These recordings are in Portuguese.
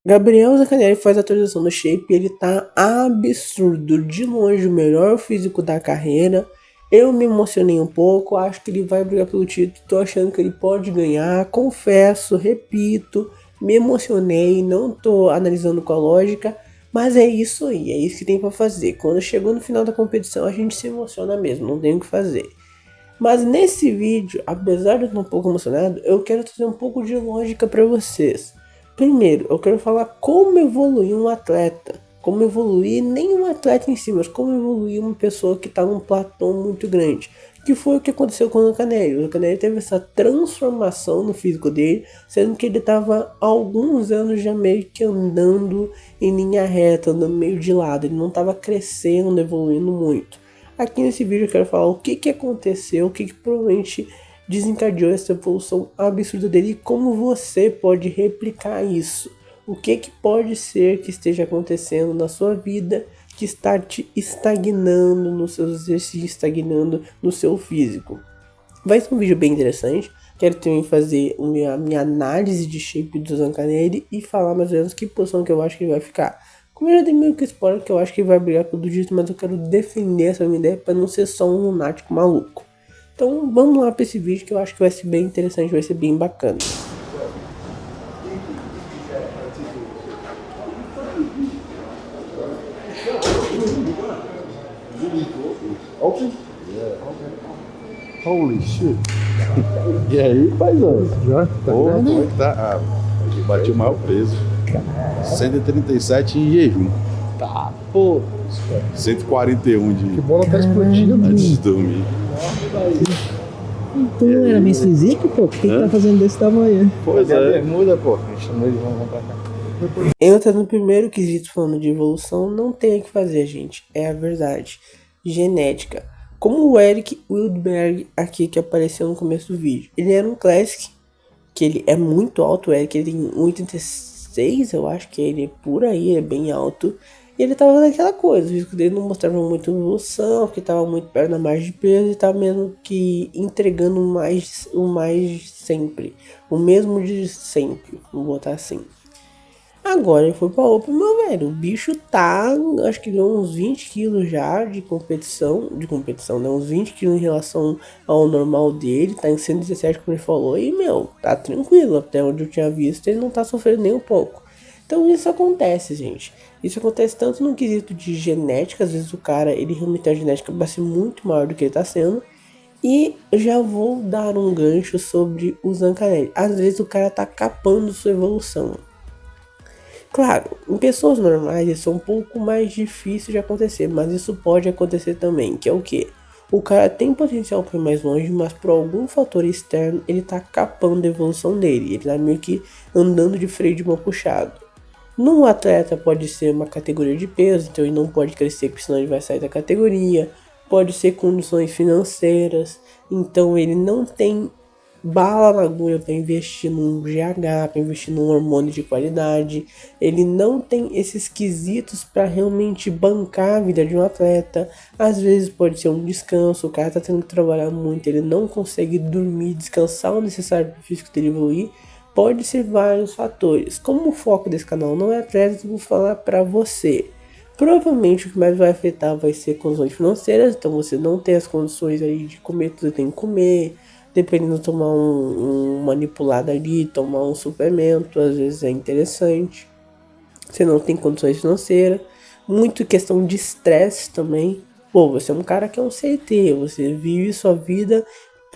Gabriel Zaccanelli faz a atualização do shape e ele tá absurdo, de longe o melhor físico da carreira. Eu me emocionei um pouco, acho que ele vai brigar pelo título, tô achando que ele pode ganhar, confesso, repito, me emocionei, não tô analisando com a lógica, mas é isso aí, é isso que tem pra fazer. Quando chegou no final da competição a gente se emociona mesmo, não tem o que fazer. Mas nesse vídeo, apesar de eu estar um pouco emocionado, eu quero trazer um pouco de lógica para vocês. Primeiro, eu quero falar como evoluir um atleta. Como evoluir nem um atleta em si, mas como evoluir uma pessoa que está num platô muito grande. Que foi o que aconteceu com o Zaccanelli. O Zaccanelli teve essa transformação no físico dele, sendo que ele estava há alguns anos já meio que andando em linha reta, andando meio de lado. Ele não estava crescendo, evoluindo muito. Aqui nesse vídeo eu quero falar o que aconteceu, o que provavelmente desencadeou essa evolução absurda dele e como você pode replicar isso. O que pode ser que esteja acontecendo na sua vida que está te estagnando nos seus exercícios, estagnando no seu físico. Vai ser um vídeo bem interessante. Quero também fazer a minha análise de shape do Zaccanelli e falar mais ou menos que posição que eu acho que ele vai ficar. Como eu já dei meio que spoiler que eu acho que ele vai brigar pelo título, mas eu quero defender essa minha ideia para não ser só um lunático maluco. Então vamos lá para esse vídeo que eu acho que vai ser bem interessante, vai ser bem bacana. Open? Holy shit. E aí, paizão? Já? Tá Como é que tá? Bati o maior peso. 137 em jejum. Tá, pô. 141 de... Que bola tá explodindo. antes de dormir. Tu não era Miss Physique, pô? Por que tá fazendo desse tamanho? Pois Cadê a é. bermuda, pô? A gente chamou eles, vamos pra cá. Entra no primeiro quesito falando de evolução, não tem o que fazer, gente. É a verdade. Genética. Como o Eric Wildberg aqui que apareceu no começo do vídeo. Ele era um Classic, que ele é muito alto, o Eric ele tem 1,86, eu acho que ele é por aí, ele é bem alto. E ele tava naquela coisa, o físico dele não mostrava muita evolução, porque tava muito perto da margem de peso e tava mesmo que entregando o mais sempre. O mesmo de sempre, vou botar assim. Agora ele foi pra Open, meu velho. O bicho tá, acho que deu uns 20 quilos já de competição, né? Uns 20 quilos em relação ao normal dele. Tá em 117, como ele falou. E, meu, tá tranquilo. Até onde eu tinha visto, ele não tá sofrendo nem um pouco. Então isso acontece, gente. Isso acontece tanto no quesito de genética. Às vezes o cara, ele realmente tem a genética vai ser muito maior do que ele tá sendo. E já vou dar um gancho sobre o Zaccanelli. Às vezes o cara tá capando sua evolução. Claro, em pessoas normais isso é um pouco mais difícil de acontecer, mas isso pode acontecer também, que é o que? O cara tem potencial para ir mais longe, mas por algum fator externo ele tá capando a evolução dele, ele tá meio que andando de freio de mão puxado. No atleta pode ser uma categoria de peso, então ele não pode crescer porque senão ele vai sair da categoria, pode ser condições financeiras, então ele não tem bala na agulha para investir num GH, para investir num hormônio de qualidade. Ele não tem esses quesitos para realmente bancar a vida de um atleta. Às vezes pode ser um descanso, o cara tá tendo que trabalhar muito, ele não consegue dormir, descansar o necessário para o físico dele evoluir. Pode ser vários fatores. Como o foco desse canal não é atleta, eu vou falar para você. Provavelmente o que mais vai afetar vai ser condições financeiras, então você não tem as condições aí de comer tudo que tem que comer. Dependendo, tomar um manipulado ali, tomar um suplemento, às vezes é interessante. Você não tem condições financeiras. Muito questão de estresse também. Pô, você é um cara que é um CT, você vive sua vida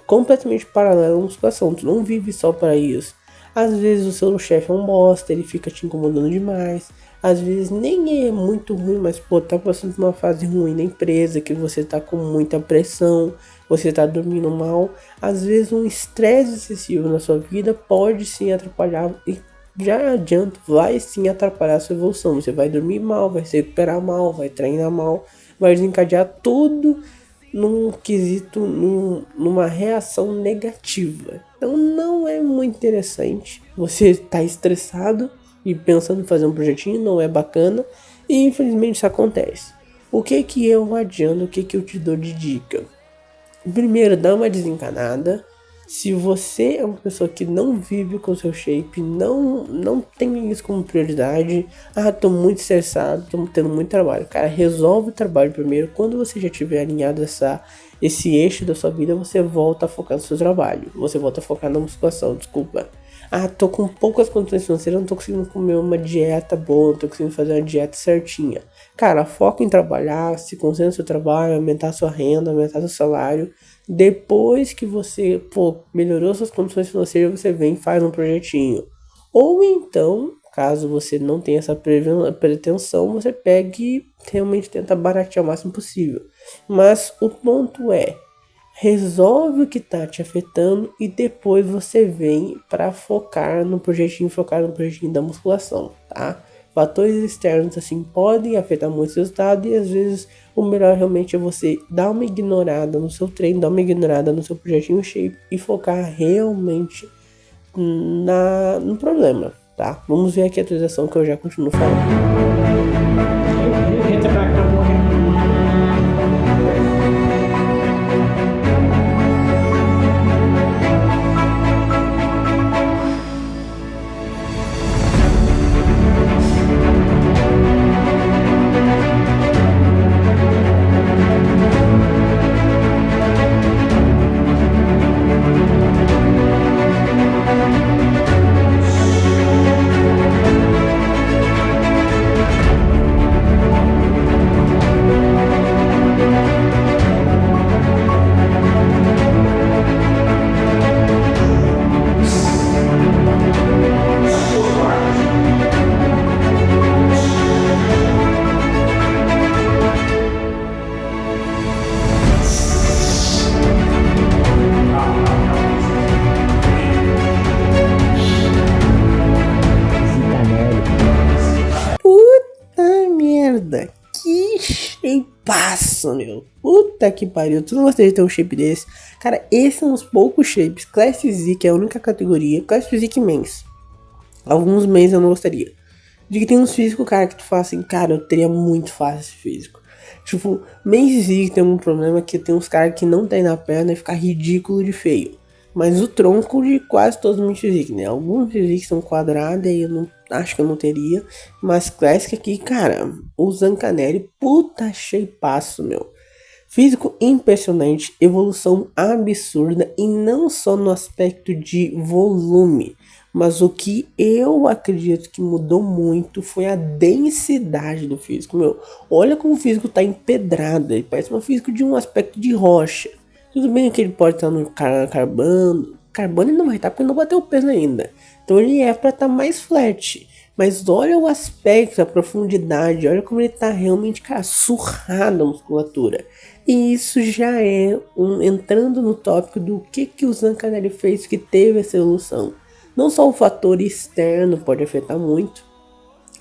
completamente paralela à musculação. Tu não vive só para isso. Às vezes o seu chefe é um bosta, ele fica te incomodando demais. Às vezes nem é muito ruim, mas pô, tá passando por uma fase ruim na empresa, que você tá com muita pressão, você tá dormindo mal. Às vezes um estresse excessivo na sua vida pode sim atrapalhar, e já adianto, vai sim atrapalhar a sua evolução. Você vai dormir mal, vai se recuperar mal, vai treinar mal, vai desencadear tudo num quesito, numa reação negativa. Então não é muito interessante. Você tá estressado e pensando em fazer um projetinho, não é bacana, e infelizmente isso acontece. O que eu adianto, o que eu te dou de dica? Primeiro, dá uma desencanada. Se você é uma pessoa que não vive com seu shape, não tem isso como prioridade, tô muito estressado, tô tendo muito trabalho. Cara, resolve o trabalho primeiro. Quando você já tiver alinhado esse eixo da sua vida, você volta a focar no seu trabalho. Você volta a focar na musculação, desculpa. Tô com poucas condições financeiras, não tô conseguindo comer uma dieta boa, não tô conseguindo fazer uma dieta certinha. Cara, foca em trabalhar, se concentra no seu trabalho, aumentar a sua renda, aumentar seu salário. Depois que você, melhorou suas condições financeiras, você vem e faz um projetinho. Ou então, caso você não tenha essa pretensão, você pega e realmente tenta baratear o máximo possível. Mas o ponto é, resolve o que tá te afetando e depois você vem para focar no projetinho da musculação, tá? Fatores externos assim podem afetar muito o resultado e às vezes o melhor realmente é você dar uma ignorada no seu treino, dar uma ignorada no seu projetinho shape e focar realmente no problema, tá? Vamos ver aqui a atualização que eu já continuo falando. Que shapeaço, meu. Puta que pariu. Tu não gostaria de ter um shape desse? Cara, esse são os poucos shapes. Class Physique é a única categoria. Class Physique Men's. Alguns Men's eu não gostaria. De que tem uns físicos, cara, que tu fala assim, cara, eu teria muito fácil esse físico. Tipo, Men's Physique tem um problema que tem uns caras que não tem na perna e fica ridículo de feio. Mas o tronco de quase todos os Men's Physique, né? Alguns Physique são quadrados e eu não acho que eu não teria. Mas Classic aqui, cara, o Zancanelli, puta shapeaço, meu. Físico impressionante, evolução absurda e não só no aspecto de volume, mas o que eu acredito que mudou muito foi a densidade do físico, meu. Olha como o físico tá empedrado, ele parece um físico de um aspecto de rocha. Tudo bem que ele pode estar no carbono ele não vai estar porque não bateu o peso ainda. Então ele é para estar mais flat. Mas olha o aspecto, a profundidade, olha como ele tá realmente, cara, surrado a musculatura. E isso já é entrando no tópico do que o Zancanelli fez que teve essa evolução. Não só o fator externo pode afetar muito,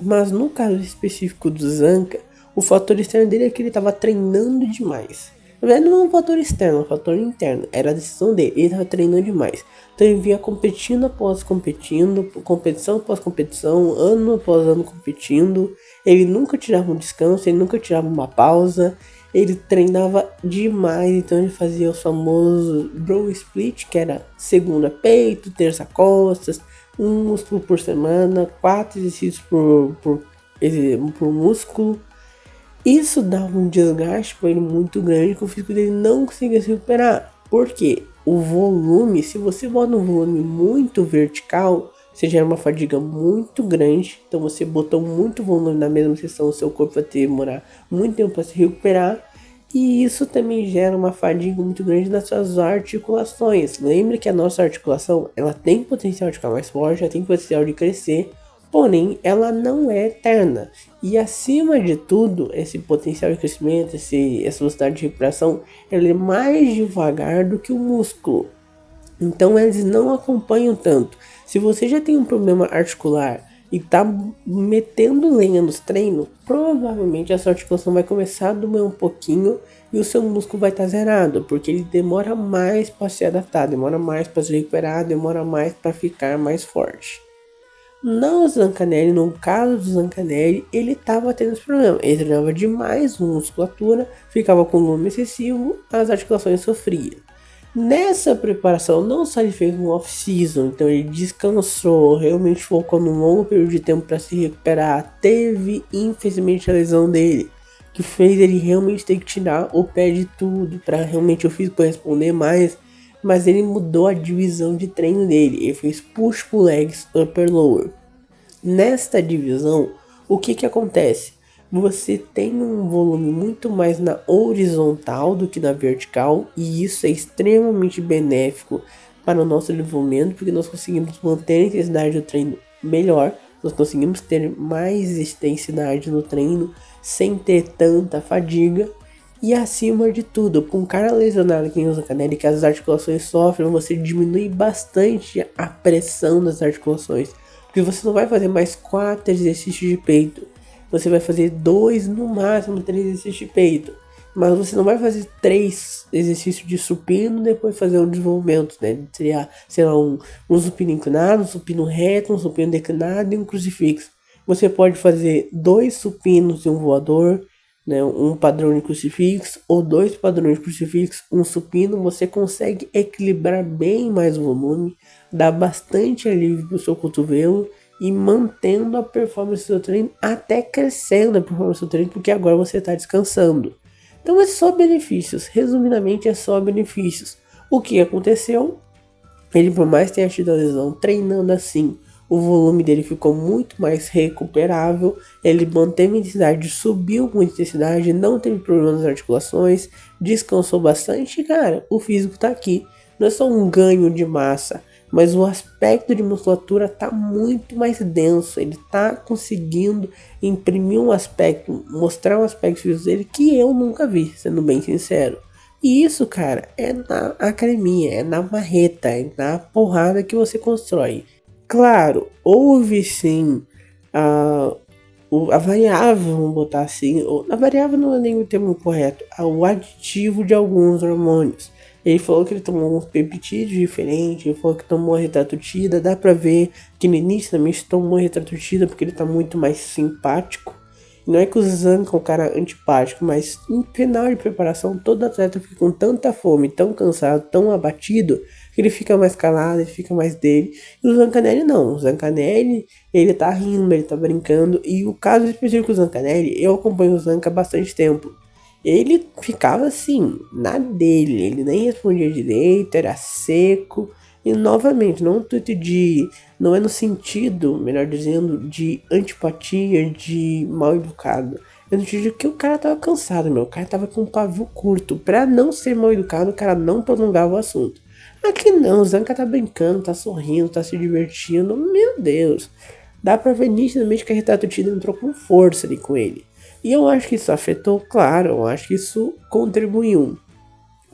mas no caso específico do Zanca, o fator externo dele é que ele estava treinando demais. Na verdade não é um fator externo, é um fator interno. Era a decisão dele, ele estava treinando demais. Então ele vinha competindo após competindo, competição após competição, ano após ano competindo. Ele nunca tirava um descanso, ele nunca tirava uma pausa. Ele treinava demais, então ele fazia o famoso bro split, que era segunda peito, terça costas, um músculo por semana, 4 exercícios por músculo. Isso dava um desgaste para ele muito grande, que o físico dele não conseguia se recuperar. Porque o volume, se você bota um volume muito vertical, você gera uma fadiga muito grande. Então você botou muito volume na mesma sessão, o seu corpo vai ter que demorar muito tempo para se recuperar. E isso também gera uma fadiga muito grande nas suas articulações. Lembre que a nossa articulação, ela tem potencial de ficar mais forte, ela tem potencial de crescer. Porém, ela não é eterna. E acima de tudo, esse potencial de crescimento, essa velocidade de recuperação, ela é mais devagar do que o músculo. Então eles não acompanham tanto. Se você já tem um problema articular e tá metendo lenha nos treinos, provavelmente a sua articulação vai começar a doer um pouquinho e o seu músculo vai estar zerado, porque ele demora mais para se adaptar, demora mais para se recuperar, demora mais para ficar mais forte. No Zancanelli, no caso do Zancanelli, ele estava tendo esse problema. Ele treinava demais musculatura, ficava com volume excessivo, as articulações sofriam. Nessa preparação, não só ele fez um off-season, então ele descansou, realmente focou num longo período de tempo para se recuperar. Teve, infelizmente, a lesão dele, que fez ele realmente ter que tirar o pé de tudo para realmente o físico responder mais. Mas ele mudou a divisão de treino dele, ele fez push pull legs upper lower. Nesta divisão, o que acontece? Você tem um volume muito mais na horizontal do que na vertical, e isso é extremamente benéfico para o nosso desenvolvimento, porque nós conseguimos manter a intensidade do treino melhor, nós conseguimos ter mais extensidade no treino sem ter tanta fadiga. E acima de tudo, para um cara lesionado que usa canela e que as articulações sofrem, você diminui bastante a pressão das articulações, porque você não vai fazer mais 4 exercícios de peito. Você vai fazer 2, no máximo 3 exercícios de peito. Mas você não vai fazer 3 exercícios de supino, depois fazer um desenvolvimento, né? Seria, sei lá, um supino inclinado, um supino reto, um supino declinado e um crucifixo. Você pode fazer 2 supinos e um voador, né? Um padrão de crucifixo, ou 2 padrões de crucifixo, um supino. Você consegue equilibrar bem mais o volume, dá bastante alívio para o seu cotovelo, e mantendo a performance do seu treino, até crescendo a performance do treino, porque agora você está descansando. Então é só benefícios, resumidamente é só benefícios. O que aconteceu? Ele, por mais que tenha tido a lesão, treinando assim, o volume dele ficou muito mais recuperável, ele manteve a intensidade, subiu com intensidade, não teve problemas nas articulações, descansou bastante, e cara, o físico tá aqui. Não é só um ganho de massa, mas o aspecto de musculatura tá muito mais denso, ele tá conseguindo imprimir um aspecto, mostrar um aspecto físico dele que eu nunca vi, sendo bem sincero. E isso, cara, é na academia, é na marreta, é na porrada que você constrói. Claro, houve sim a variável, vamos botar assim, a variável não é nem o termo correto, o aditivo de alguns hormônios. Ele falou que ele tomou uns peptídeos diferentes, ele falou que tomou a retratutida, dá pra ver que no início também tomou a retratutida porque ele tá muito mais simpático. Não é que o Zanca é um cara antipático, mas no final de preparação todo atleta fica com tanta fome, tão cansado, tão abatido, que ele fica mais calado, ele fica mais dele. E o Zancanelli não, o Zancanelli, ele tá rindo, ele tá brincando. E o caso específico do Zancanelli, eu acompanho o Zanca há bastante tempo. Ele ficava assim, na dele, ele nem respondia direito, era seco. E novamente, não é no sentido, melhor dizendo, de antipatia, de mal educado. É no sentido de que o cara tava cansado, meu. O cara tava com um pavio curto. Pra não ser mal educado, o cara não prolongava o assunto. Aqui não, o Zanca tá brincando, tá sorrindo, tá se divertindo. Meu Deus. Dá pra ver nitidamente que a retratutida entrou com força ali com ele. E eu acho que isso afetou, claro, eu acho que isso contribuiu.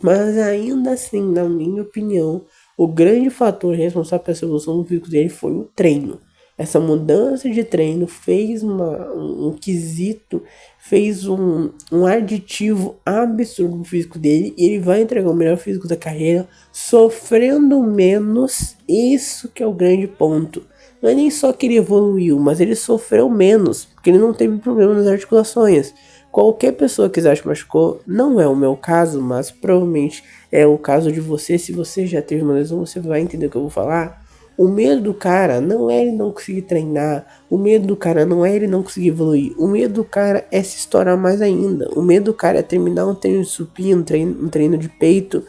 Mas ainda assim, na minha opinião, o grande fator responsável pela evolução do físico dele foi o treino. Essa mudança de treino fez um quesito, fez um aditivo absurdo no físico dele. E ele vai entregar o melhor físico da carreira, sofrendo menos. Isso que é o grande ponto. Não é nem só que ele evoluiu, mas ele sofreu menos, porque ele não teve problema nas articulações. Qualquer pessoa que se machucou, não é o meu caso, mas provavelmente é o caso de você. Se você já teve uma lesão, você vai entender o que eu vou falar. O medo do cara não é ele não conseguir treinar, o medo do cara não é ele não conseguir evoluir, o medo do cara é se estourar mais ainda. O medo do cara é terminar um treino de supino, um treino de peito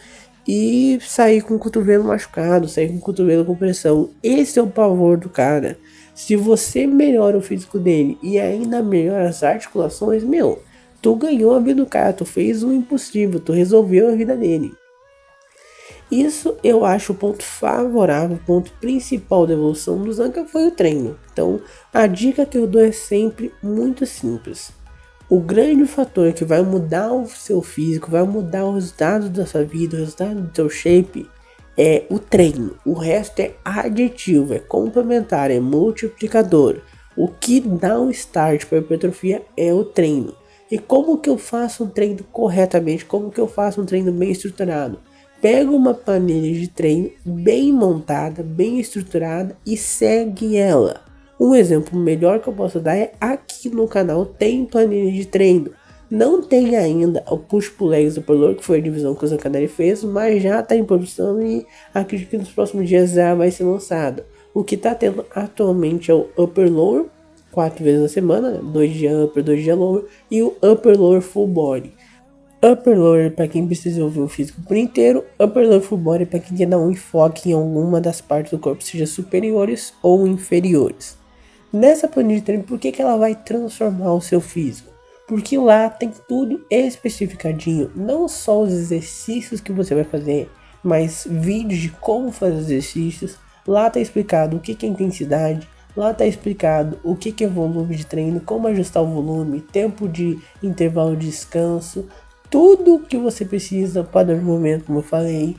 e sair com o cotovelo machucado, sair com o cotovelo com pressão. Esse é o pavor do cara. Se você melhora o físico dele e ainda melhora as articulações, meu, tu ganhou a vida do cara, tu fez o impossível, tu resolveu a vida dele. Isso eu acho o ponto favorável, o ponto principal da evolução do Zanca foi o treino. Então a dica que eu dou é sempre muito simples. O grande fator que vai mudar o seu físico, vai mudar os resultados da sua vida, o resultado do seu shape, é o treino. O resto é aditivo, é complementar, é multiplicador. O que dá um start para a hipertrofia é o treino. E como que eu faço um treino corretamente? Como que eu faço um treino bem estruturado? Pega uma planilha de treino bem montada, bem estruturada e segue ela. Um exemplo melhor que eu posso dar é aqui no canal tem planilha de treino. Não tem ainda o push-pull legs do Upper Lower, que foi a divisão que o Zancanelli fez, mas já está em produção e acredito que nos próximos dias já vai ser lançado. O que está tendo atualmente é o Upper Lower, 4 vezes na semana, né? 2 dias Upper, 2 dias Lower, e o Upper Lower Full Body. Upper Lower para quem precisa desenvolver o físico por inteiro, Upper Lower Full Body para quem quer dar um enfoque em alguma das partes do corpo, seja superiores ou inferiores. Nessa planilha de treino, por que ela vai transformar o seu físico? Porque lá tem tudo especificadinho, não só os exercícios que você vai fazer, mas vídeos de como fazer os exercícios. Lá tá explicado o que é intensidade, lá tá explicado o que é volume de treino, como ajustar o volume, tempo de intervalo de descanso, tudo que você precisa para o momento, como eu falei.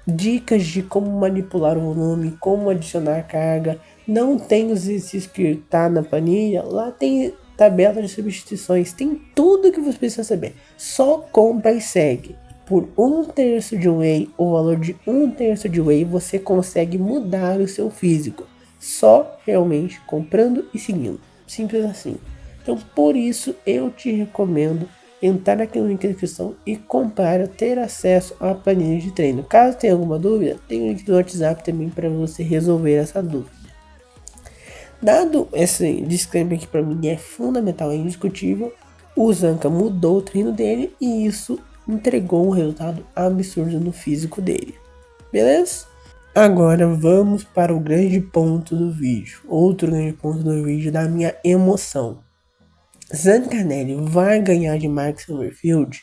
Dicas de como manipular o volume, como adicionar carga. Não tem os exercícios que tá na planilha, lá tem tabela de substituições, tem tudo que você precisa saber. Só compra e segue. Por 1/3 de whey, o valor de 1/3 de whey, você consegue mudar o seu físico. Só realmente comprando e seguindo. Simples assim. Então por isso eu te recomendo entrar aqui no link na descrição e comprar, ter acesso à planilha de treino. Caso tenha alguma dúvida, tem o link do WhatsApp também para você resolver essa dúvida. Dado esse disclaimer que para mim é fundamental, é indiscutível, o Zanca mudou o treino dele e isso entregou um resultado absurdo no físico dele. Beleza? Agora vamos para o grande ponto do vídeo. Outro grande ponto do vídeo da minha emoção. Zancanelli vai ganhar de Mike Summerfield?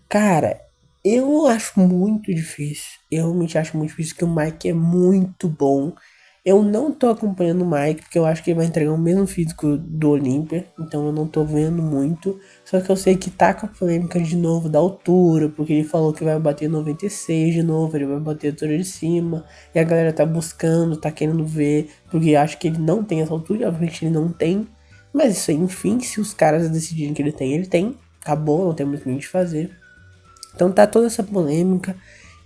Cara, eu acho muito difícil. Eu realmente acho muito difícil, porque o Mike é muito bom. Eu não tô acompanhando o Mike, porque eu acho que ele vai entregar o mesmo físico do Olympia. Então eu não tô vendo muito. Só que eu sei que tá com a polêmica de novo da altura, porque ele falou que vai bater 96 de novo, ele vai bater a altura de cima. E a galera tá buscando, tá querendo ver, porque acha que ele não tem essa altura, e obviamente ele não tem. Mas isso aí, enfim, se os caras decidirem que ele tem, ele tem. Acabou, não tem muito o que fazer. Então tá toda essa polêmica.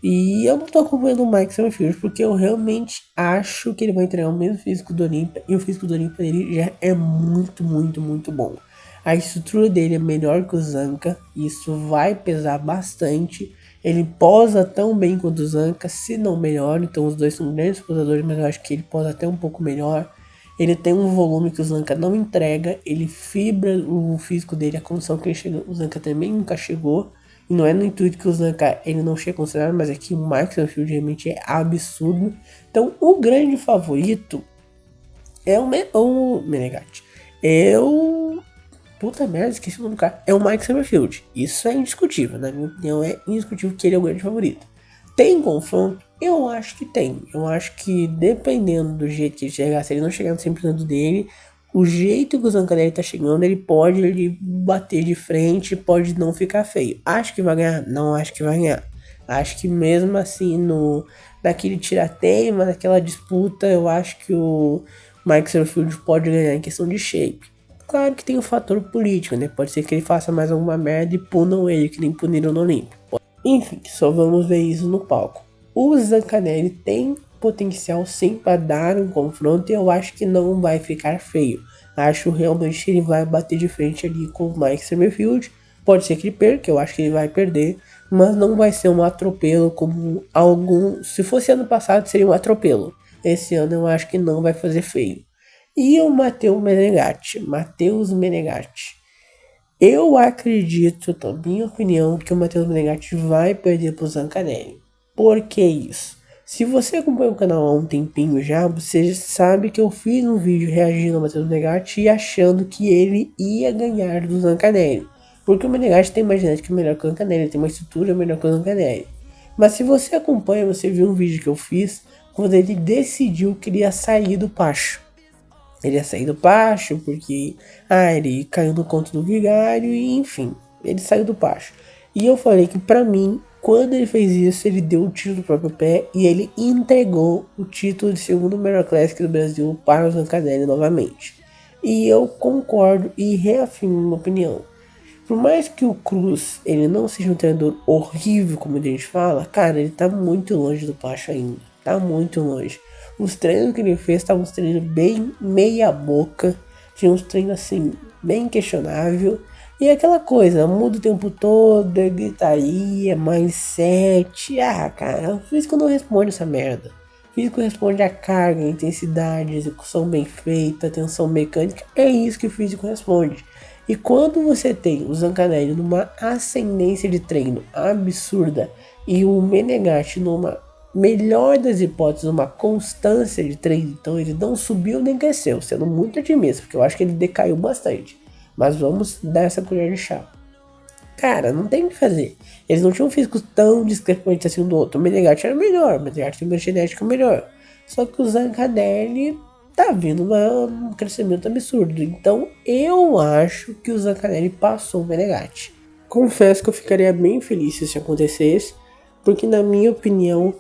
E eu não tô acompanhando o Mike Summerfield, porque eu realmente acho que ele vai entregar o mesmo físico do Olympia. E o físico do Olympia dele já é muito, muito, muito bom. A estrutura dele é melhor que o Zanca. Isso vai pesar bastante. Ele posa tão bem quanto o Zanca, se não melhor. Então os dois são grandes posadores, mas eu acho que ele posa até um pouco melhor. Ele tem um volume que o Zanca não entrega. Ele fibra o físico dele, a condição que ele chega. O Zanca também nunca chegou. E não é no intuito que o Zanca ele não chega a considerar, mas é que o Mike Summerfield realmente é absurdo. Então o grande favorito é o Menegatti. Puta merda, esqueci o nome do cara. É o Mike Summerfield. Isso é indiscutível. Na minha opinião, é indiscutível que ele é o grande favorito. Tem confronto? Eu acho que tem. Eu acho que dependendo do jeito que ele chegar, se ele não chegar no 100% dele, o jeito que o Zancanelli tá chegando, ele pode bater de frente, pode não ficar feio. Acho que vai ganhar? Não acho que vai ganhar. Acho que mesmo assim, naquele tirateima, naquela disputa, eu acho que o Mike Summerfield pode ganhar em questão de shape. Claro que tem o fator político, né? Pode ser que ele faça mais alguma merda e punam ele, que nem puniram no Olympia. Enfim, só vamos ver isso no palco. O Zancanelli tem potencial sim para dar um confronto e eu acho que não vai ficar feio. Acho realmente que ele vai bater de frente ali com o Mike Summerfield. Pode ser que ele perca, eu acho que ele vai perder, mas não vai ser um atropelo como algum... Se fosse ano passado seria um atropelo. Esse ano eu acho que não vai fazer feio. E o Matheus Menegatti. Eu acredito, na minha opinião, que o Matheus Menegatti vai perder pro Zancanelli. Por que isso? Se você acompanha o canal há um tempinho já, você sabe que eu fiz um vídeo reagindo ao Matheus Menegatti e achando que ele ia ganhar do Zancanelli. Porque o Menegatti tem uma genética melhor que o Zancanelli, tem uma estrutura melhor que o Zancanelli. Mas se você acompanha, você viu um vídeo que eu fiz quando ele decidiu que ele ia sair do Pacho. Ele ia sair do Pacho porque ele caiu no conto do vigário e enfim, ele saiu do Pacho. E eu falei que pra mim, quando ele fez isso, ele deu o título do próprio pé e ele entregou o título de segundo melhor Classic do Brasil para o Zancanelli novamente. E eu concordo e reafirmo minha opinião. Por mais que o Cruz ele não seja um treinador horrível, como a gente fala, cara, ele tá muito longe do Pacho ainda. Tá muito longe. Os treinos que ele fez estavam uns treinos bem meia boca. Tinha uns treinos assim, bem questionável. E é aquela coisa, muda o tempo todo, é gritaria, mindset. Ah, cara, o físico não responde essa merda. O físico responde a carga, a intensidade, a execução bem feita, atenção mecânica. É isso que o físico responde. E quando você tem o Zancanelli numa ascendência de treino absurda e o Menegatti numa melhor das hipóteses, uma constância de treino, então ele não subiu nem cresceu, sendo muito otimista, porque eu acho que ele decaiu bastante. Mas vamos dar essa colher de chá. Cara, não tem o que fazer. Eles não tinham um físico tão discrepante assim um do outro. O Menegatti era melhor, o Menegatti tem uma genética melhor. Só que o Zancanelli tá vindo um crescimento absurdo. Então eu acho que o Zancanelli passou o Menegatti. Confesso que eu ficaria bem feliz se isso acontecesse, porque na minha opinião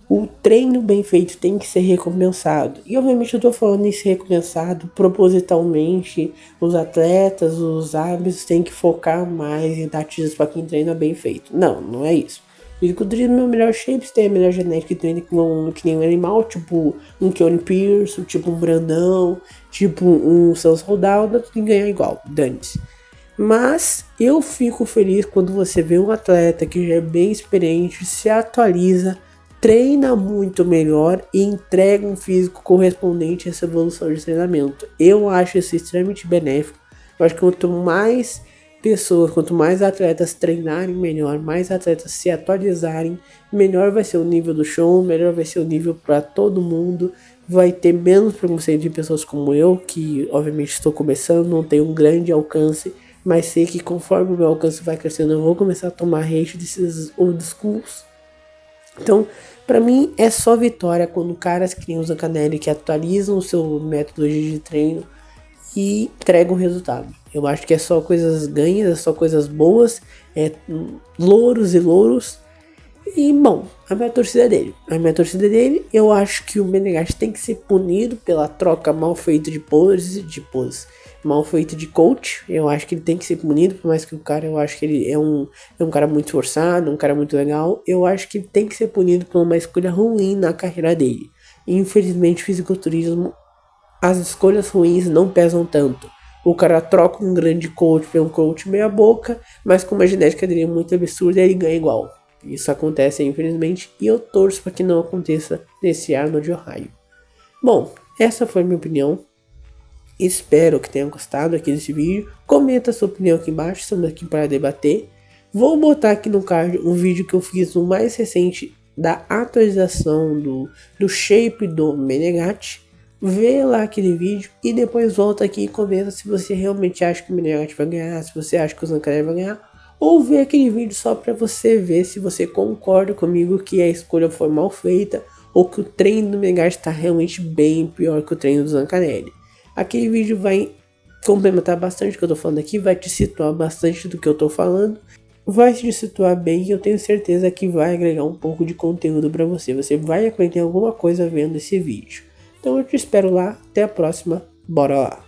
o treino bem feito tem que ser recompensado. E obviamente eu tô falando em ser recompensado propositalmente. Os atletas, os hábitos têm que focar mais em dar tiros para quem treina bem feito. Não, não é isso. O fisiculturismo é o melhor shape, se tem a melhor genética e treina que nem um animal, tipo um Keone Pierce, tipo um Brandão, tipo um Sans Rodalda, tu tem que ganhar igual, dane-se. Mas eu fico feliz quando você vê um atleta que já é bem experiente, se atualiza, treina muito melhor e entrega um físico correspondente a essa evolução de treinamento. Eu acho isso extremamente benéfico. Eu acho que quanto mais pessoas, quanto mais atletas treinarem melhor, mais atletas se atualizarem, melhor vai ser o nível do show, melhor vai ser o nível para todo mundo. Vai ter menos preconceito de pessoas como eu, que obviamente estou começando, não tenho um grande alcance, mas sei que conforme o meu alcance vai crescendo, eu vou começar a tomar hate desses old schools. Então, pra mim, é só vitória quando caras que nem o Zancanelli, que atualizam o seu método de treino e entregam resultado. Eu acho que é só coisas ganhas, é só coisas boas, é louros e louros. E, bom, a minha torcida é dele. A minha torcida é dele, eu acho que o Menegatti tem que ser punido pela troca mal feita de pose, mal feita de coach. Eu acho que ele tem que ser punido, por mais que o cara, eu acho que ele é um cara muito esforçado, um cara muito legal. Eu acho que ele tem que ser punido por uma escolha ruim na carreira dele. Infelizmente, fisiculturismo, as escolhas ruins não pesam tanto. O cara troca um grande coach por um coach meia boca, mas com uma genética dele muito absurda, ele ganha igual. Isso acontece, infelizmente, e eu torço para que não aconteça nesse Arnold Ohio. Bom, essa foi a minha opinião. Espero que tenham gostado aqui desse vídeo. Comenta a sua opinião aqui embaixo, estamos aqui para debater. Vou botar aqui no card um vídeo que eu fiz no mais recente da atualização do shape do Menegatti. Vê lá aquele vídeo e depois volta aqui e comenta se você realmente acha que o Menegatti vai ganhar, se você acha que o Zancanelli vai ganhar. Ou ver aquele vídeo só para você ver se você concorda comigo que a escolha foi mal feita ou que o treino do Menegatti está realmente bem pior que o treino do Zancanelli. Aquele vídeo vai complementar bastante o que eu tô falando aqui, vai te situar bastante do que eu tô falando, vai te situar bem e eu tenho certeza que vai agregar um pouco de conteúdo para você. Você vai aprender alguma coisa vendo esse vídeo. Então eu te espero lá, até a próxima, bora lá!